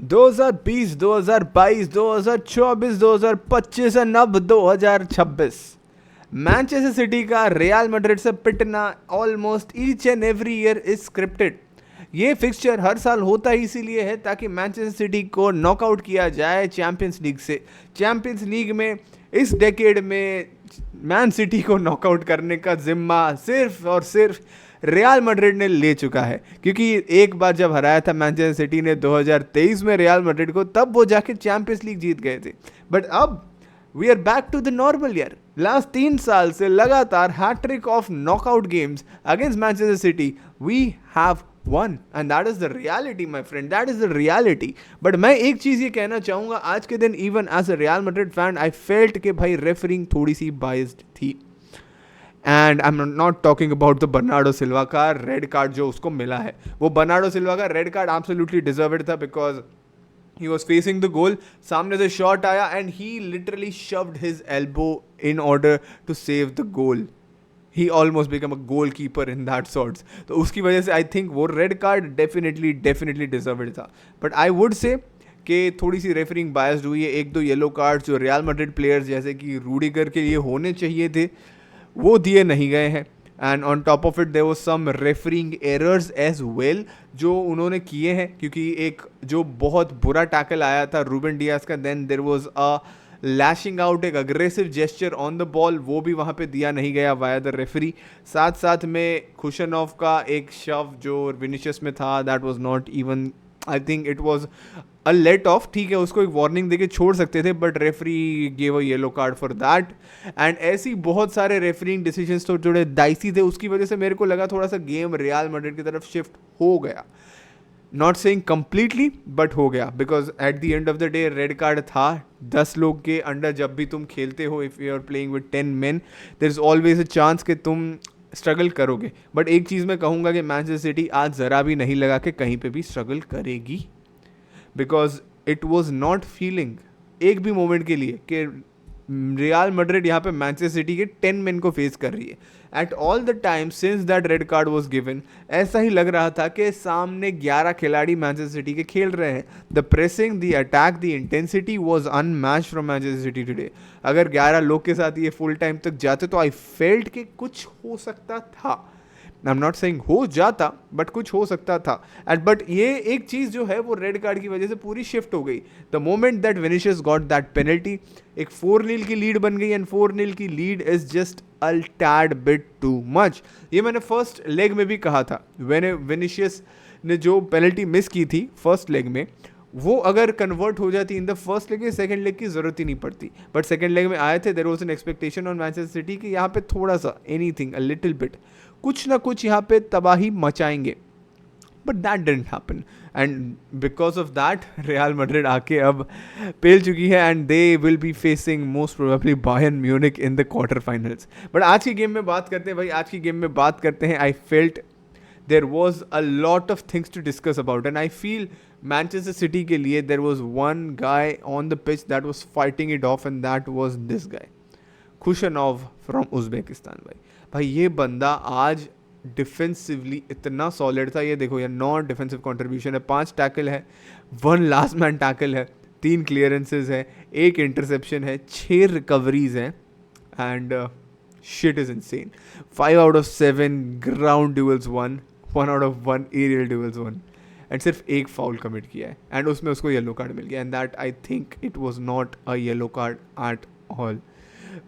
2020, 2022, 2024, 2025 and अब 2026 Manchester city का real Madrid से पिटना almost each and every year is scripted. ये फिक्सचर हर साल होता ही इसीलिए है ताकि मैनचेस्टर सिटी को नॉकआउट किया जाए चैंपियंस लीग से। चैंपियंस लीग में इस डेकेड में मैन सिटी को नॉकआउट करने का जिम्मा सिर्फ और सिर्फ रियल मैड्रिड ने ले चुका है, क्योंकि एक बार जब हराया था मैनचेस्टर सिटी ने 2023 में रियल मैड्रिड को, तब वो जाके चैंपियंस लीग जीत गए थे। बट अब we are back to the normal year. Last 3 साल से लगातार hat trick of knockout games against Manchester City we have won and that is the reality my friend, that is the reality. But मैं एक चीज ये कहना चाहूंगा, आज के दिन even as a Real Madrid fan I felt कि भाई रेफरिंग थोड़ी सी बाइस्ड थी। And I am not talking about the Bernardo Silva का रेड कार्ड जो उसको मिला है। वो बर्नार्डो सिल्वा का रेड कार्ड एब्सोल्युटली डिजर्व्ड था because he was facing the goal, सामने से शॉट आया and he literally shoved his elbow in order to save the goal. He almost become a goal keeper in that sorts. तो उसकी वजह से I think वो red card definitely deserved था। But I would say कि थोड़ी सी refereeing biased हुई है। 1-2 येलो कार्ड जो रियल मैड्रिड प्लेयर्स जैसे कि रूडिगर के लिए होने चाहिए थे वो दिए नहीं गए हैं। And on top of it there was some refereeing errors as well जो उन्होंने किए हैं, क्योंकि एक जो बहुत बुरा टैकल आया था रूबेन डियास का, then there was a lashing out, एक aggressive gesture on the ball, वो भी वहाँ पे दिया नहीं गया वाया द रेफरी। साथ साथ में खुशनॉफ का एक शव जो विनिशियस में था, that was not even, I think it was a let off. ठीक है, उसको एक वार्निंग देके छोड़ सकते थे, but referee gave a yellow card for that. And ऐसी बहुत सारे रेफरिंग डिसीजंस तो थोड़े डाइसी थे, उसकी वजह से मेरे को लगा थोड़ा सा गेम रियल मैड्रिड की तरफ शिफ्ट हो गया। नॉट सेइंग कंप्लीटली, बट हो गया, because at the end of the day red card था। 10 लोग के अंडर जब भी तुम खेलते हो, if you are playing with 10 men, there is always a chance कि तुम स्ट्रगल करोगे। बट एक चीज़ मैं कहूँगा कि मैनचेस्टर सिटी आज ज़रा भी नहीं लगा कि कहीं पे भी स्ट्रगल करेगी, because it was not feeling एक भी मोमेंट के लिए कि रियल मैड्रिड यहाँ पे मैनचेस्टर सिटी के 10 men को फेस कर रही है। At all the time since that red card was given, ऐसा ही लग रहा था कि सामने 11 खिलाड़ी मैनचेस्टर सिटी के खेल रहे हैं। The pressing, the attack, the intensity was unmatched from Manchester city today. अगर 11 लोग के साथ ये फुल टाइम तक जाते तो आई फेल्ट कि कुछ हो सकता था। आई एम नॉट सेइंग हो जाता, बट कुछ हो सकता था। एंड बट ये एक चीज़ जो है वो रेड कार्ड की वजह से पूरी शिफ्ट हो गई। The moment that Vinicius got that penalty, एक 4-0 की लीड बन गई, एंड 4-0 की lead is just a tad bit too much. ये मैंने फर्स्ट लेग में भी कहा था। विनिशियस ने जो पेनल्टी मिस की थी फर्स्ट लेग में, वो अगर कन्वर्ट हो जाती in the first leg, second leg की जरूरत ही नहीं पड़ती। बट सेकंड लेग में आए थे, there was an expectation on Manchester City कि यहाँ पे थोड़ा सा एनीथिंग अ लिटिल बिट कुछ ना कुछ यहाँ पे तबाही मचाएंगे, but that didn't happen. And because of that Real Madrid आके अब पेल चुकी है and they will be facing most probably Bayern Munich in the quarter finals. But आज की गेम में बात करते हैं भाई, आज की गेम में बात करते हैं। I felt there was a lot of things to discuss about, and I feel Manchester City के लिए there was one guy on the pitch that was fighting it off, and that was this guy, Khushanov from Uzbekistan। भाई ये बंदा आज defensively इतना solid था। ये देखो यार, 9 डिफेंसिव कंट्रीब्यूशन है, 5 टैकल है, 1 लास्ट मैन टैकल है, 3 क्लियरेंसेज है, 1 इंटरसेप्शन है, 6 रिकवरीज हैं, and shit is insane। 5 out of 7 ground duels won, 1 out of 1 aerial duels won, and सिर्फ एक फाउल कमिट किया है, एंड उसमें उसको येलो कार्ड मिल गया, and that I think it was not a yellow card at all.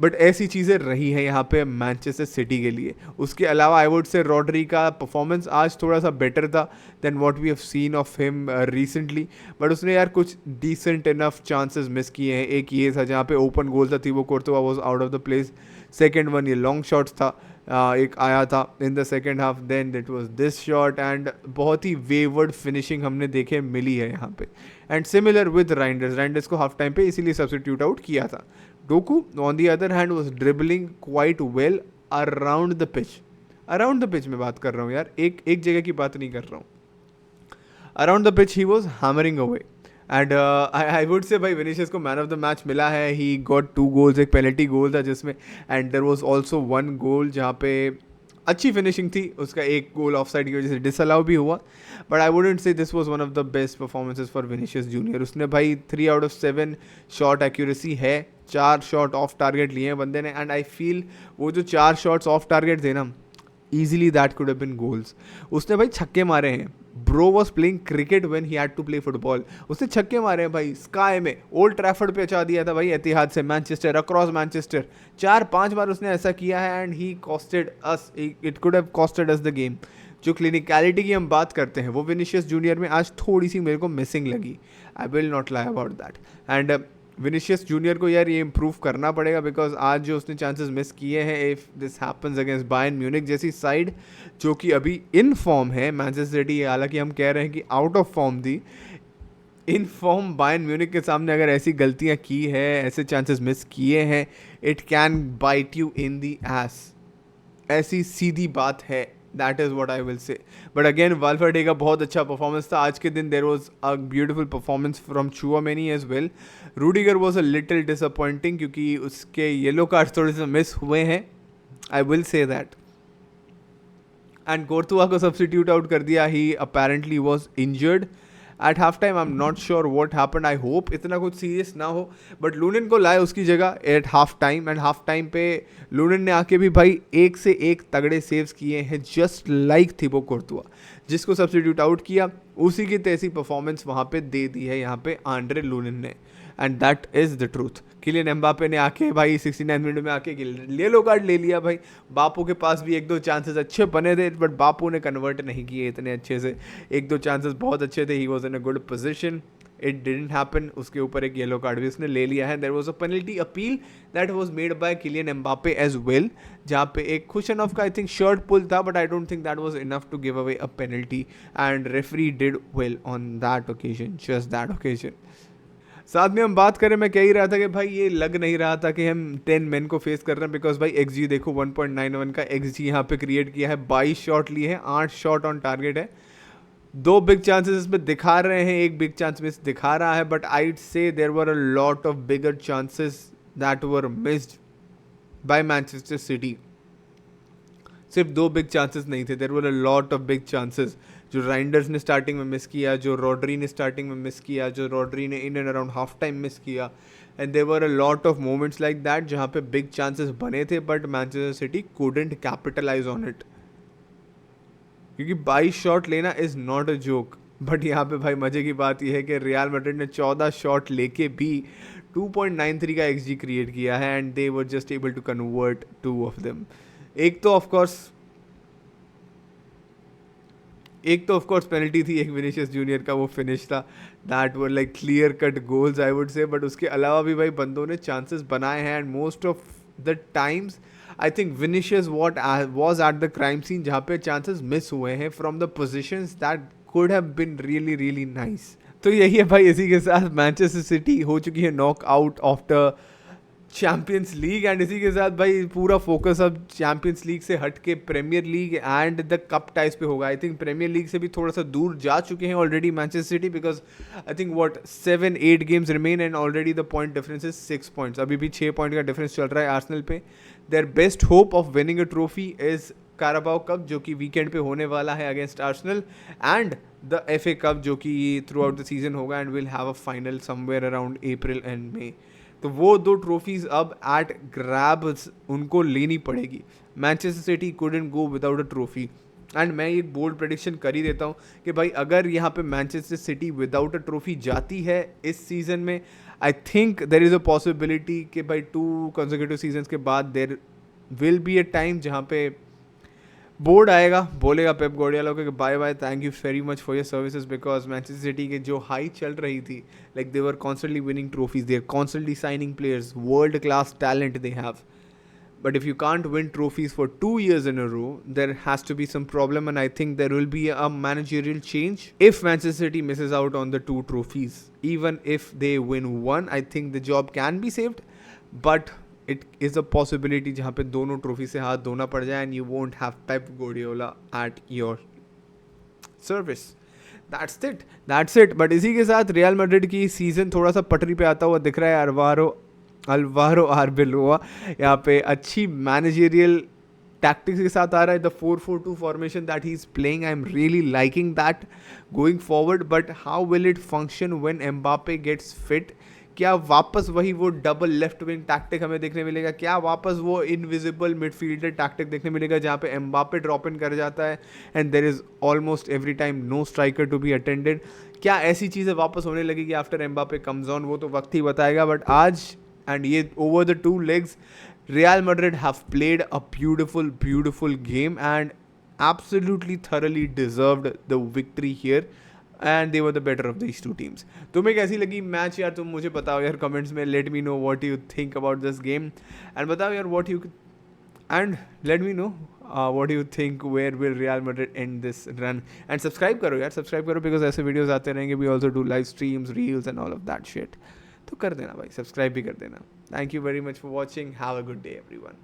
But ऐसी चीज़ें रही हैं यहाँ पे मैनचेस्टर सिटी के लिए। उसके अलावा आई वुड से रॉड्री का परफॉर्मेंस आज थोड़ा सा बेटर था than what we have seen of him recently, but उसने यार कुछ डिसेंट इनफ चांसेस मिस किए हैं। एक ये था जहाँ पे ओपन गोल था, वो Courtois was out of the place. Second one ये लॉन्ग शॉट्स था, एक आया था in the second half, then it was this shot, and बहुत ही वेवर्ड फिनिशिंग हमने देखे मिली है यहाँ पे। एंड सिमिलर विद राइंडर्स को हाफ टाइम पे इसीलिए सब्स्टिट्यूट आउट किया था। Docu on the other hand was dribbling quite well around the pitch में बात कर रहा हूँ यार, एक जगह की बात नहीं कर रहा हूँ। Around the pitch he was hammering away, and I would से भाई विनिशियस को मैन ऑफ द मैच मिला है। ही गॉट 2 गोल्स, एक पेनल्टी गोल था जिसमें, एंड देयर वाज आल्सो 1 गोल जहाँ पे अच्छी फिनिशिंग थी, उसका एक गोल ऑफ साइड की वजह से डिसअलाउ भी हुआ, but I wouldn't say this was one of the best performances for Vinicius junior. उसने भाई 3 आउट ऑफ 7 शॉट एक्यूरेसी है, 4 शॉट ऑफ टारगेट लिए हैं बंदे ने, एंड आई फील वो जो 4 शॉट्स ऑफ टारगेट थे ना, easily that could have been goals. उसने भाई छक्के मारे हैं, bro was playing cricket when he had to play football. उसने छक्के मारे हैं भाई, स्काई में, ओल्ड ट्रैफर्ड पे अचा दिया था भाई एतिहाद से मैनचेस्टर, अक्रॉस मैनचेस्टर, 4-5 बार उसने ऐसा किया है, and he costed us, it could have costed us the game. जो क्लिनिकलिटी की हम बात करते हैं वो विनीशियस जूनियर में आज थोड़ी सी मेरे को मिसिंग लगी, I will not lie about that. And Vinicius junior को यार ये इम्प्रूव करना पड़ेगा, बिकॉज आज जो उसने चांसेस मिस किए हैं, if this happens against Bayern Munich जैसी साइड जो कि अभी इन फॉर्म है, मैनचेस्टर सिटी हालांकि हम कह रहे हैं कि आउट ऑफ फॉर्म थी, इन फॉर्म बायर्न म्यूनिक के सामने अगर ऐसी गलतियां की है, ऐसे चांसेस मिस किए हैं, it can bite you in the ass, ऐसी सीधी बात है। That is what I will say. But again Valverde का बहुत अच्छा परफॉर्मेंस था आज के दिन। There was a beautiful performance from Tchouameni as well. Rudiger was a little disappointing क्योंकि उसके येलो कार्ड थोड़े से मिस हुए हैं, I will say that. And Courtois को सब्सटीट्यूट आउट कर दिया, he apparently was injured at half time. I am not sure what happened, I hope इतना कुछ सीरियस ना हो, बट लूनिन को लाए उसकी जगह at half time, and half time पे लूनिन ने आके भी भाई एक से एक तगड़े सेव्स किए हैं, जस्ट लाइक थिबो कोर्तुआ। जिसको सब्सटीट्यूट आउट किया उसी की तैसी परफॉर्मेंस वहाँ पे दे दी है यहाँ पे आंड्रे लूनिन ने, and that is the truth. Kylian Mbappe ने आके भाई 69 मिनट में आके येलो कार्ड ले लिया भाई। बापू के पास भी 1-2 चांसेस अच्छे बने थे, बट बापू ने कन्वर्ट नहीं किए इतने अच्छे से। 1-2 चांसेस बहुत अच्छे थे, he was in a good position, it didn't happen. उसके ऊपर एक येलो कार्ड भी उसने ले लिया है। There was a penalty appeal that was made by Kylian Mbappe as well, जहाँ पे एक खुशनॉफ का आई थिंक शर्ट पुल था, but I don't think that was enough to give away a penalty, and referee did well on that occasion, just that occasion. साथ में हम बात करें, मैं कह ही रहा था कि भाई ये लग नहीं रहा था कि हम 10 मैन को फेस कर रहे हैं, बिकॉज भाई एक्सजी देखो 1.91 का एक्सजी यहाँ पे क्रिएट किया है, 22 शॉट लिए हैं, 8 शॉट ऑन टारगेट है, 2 बिग चांसेस इसमें दिखा रहे हैं, 1 बिग चांस मिस दिखा रहा है, but I'd say there were a lot of bigger chances that were missed by Manchester City. सिर्फ 2 बिग चांसेस नहीं थे, there were a lot of big chances जो राइंडर्स ने स्टार्टिंग में मिस किया, जो रॉड्री ने स्टार्टिंग में मिस किया, जो रॉड्री ने in and around half time miss किया, and there were a lot of moments like that जहाँ पे बिग चांसेस बने थे, but Manchester City couldn't capitalize on it, क्योंकि 22 शॉट लेना is not a joke. But यहाँ पे भाई मजे की बात यह है कि रियल मैड्रिड ने 14 शॉट लेके भी 2.93 का एक्सजी क्रिएट किया है, and they were just able to convert 2 of them. एक तो ऑफकोर्स पेनल्टी थी, एक विनीशियस जूनियर का वो फिनिश था, that were like clear cut goals I would say, but उसके अलावा भी भाई बंदों ने चांसेस बनाए हैं, and most of the times I think Vinicius was at the crime scene जहाँ पे चांसेस मिस हुए हैं from the positions that could have been really really nice. तो यही है भाई, इसी के साथ मैनचेस्टर सिटी हो चुकी है knock out of the champions league, and इसी के साथ भाई पूरा फोकस अब चैम्पियंस लीग से हट के premier league and the cup ties पे होगा। आई थिंक प्रीमियर लीग से भी थोड़ा सा दूर जा चुके हैं already Manchester city, because I think 7-8 games remain, and already the point difference is 6 points. अभी भी 6 पॉइंट का डिफरेंस चल रहा है आर्सेनल पे। Their best hope of winning a trophy is Carabao Cup, जो कि वीकेंड पे होने वाला है against Arsenal, and the FA cup जो कि थ्रू आउट द सीजन होगा, and will have a final somewhere around April and May. तो वो 2 ट्रॉफीज अब एट ग्रैब उनको लेनी पड़ेगी। Manchester City couldn't go without a trophy, and मैं एक बोल्ड प्रेडिक्शन कर ही देता हूँ कि भाई अगर यहाँ पे Manchester city without a trophy जाती है इस सीज़न में, I think there is a possibility कि भाई 2 कंसेक्यूटिव सीजन्स के बाद there will be a time जहाँ पे बोर्ड आएगा, बोलेगा पेप गार्डियोला को कि bye bye, thank you very much for your services, because Manchester City के जो हाई चल रही थी, like they were constantly winning trophies, they are constantly signing players, world class talent they have, but if you can't win trophies for 2 years in a row, there has to be some problem, and I think there will be a managerial change if Manchester City misses out on the 2 trophies. Even if they win 1, I think the job can be saved, but it is a possibility जहाँ पे दोनों trophy से हाथ धोना पड़ जाए, and you won't have Pep Guardiola at your service. That's it. But इसी के साथ रियल मैड्रिड की सीज़न थोड़ा सा पटरी पे आता हुआ दिख रहा है। अल्वारो आर्बेलोआ यहाँ पे अच्छी मैनेजेरियल टैक्टिक्स के साथ आ रहा है, the 4-4-2 formation that he is playing, I am really liking that going forward. But how will it function when Mbappe gets fit? क्या वापस वही वो डबल लेफ्ट विंग टैक्टिक हमें देखने मिलेगा? क्या वापस वो इनविजिबल मिडफील्डर टैक्टिक देखने मिलेगा जहाँ पे एम्बापे ड्रॉप इन कर जाता है and there is almost every time no striker to be attended? क्या ऐसी चीज़ें वापस होने लगेगी आफ्टर एम्बापे कम्स ऑन? वो तो वक्त ही बताएगा. बट आज एंड ये over the 2 legs, Real Madrid have played a beautiful, beautiful game and absolutely thoroughly deserved the victory here. And they were the better of these two teams. तुम्हें कैसी लगी match यार? तुम मुझे बताओ यार कमेंट्स में. Let me know what you think about this game and बताओ यार what you and let me know what you think where will Real Madrid end this run. And subscribe करो यार, सब्सक्राइब करो बिकॉज ऐसे videos आते रहेंगे. We also do live streams, reels and all of that shit. तो कर देना भाई, सब्सक्राइब भी कर देना. Thank you very much for watching. Have a good day, everyone.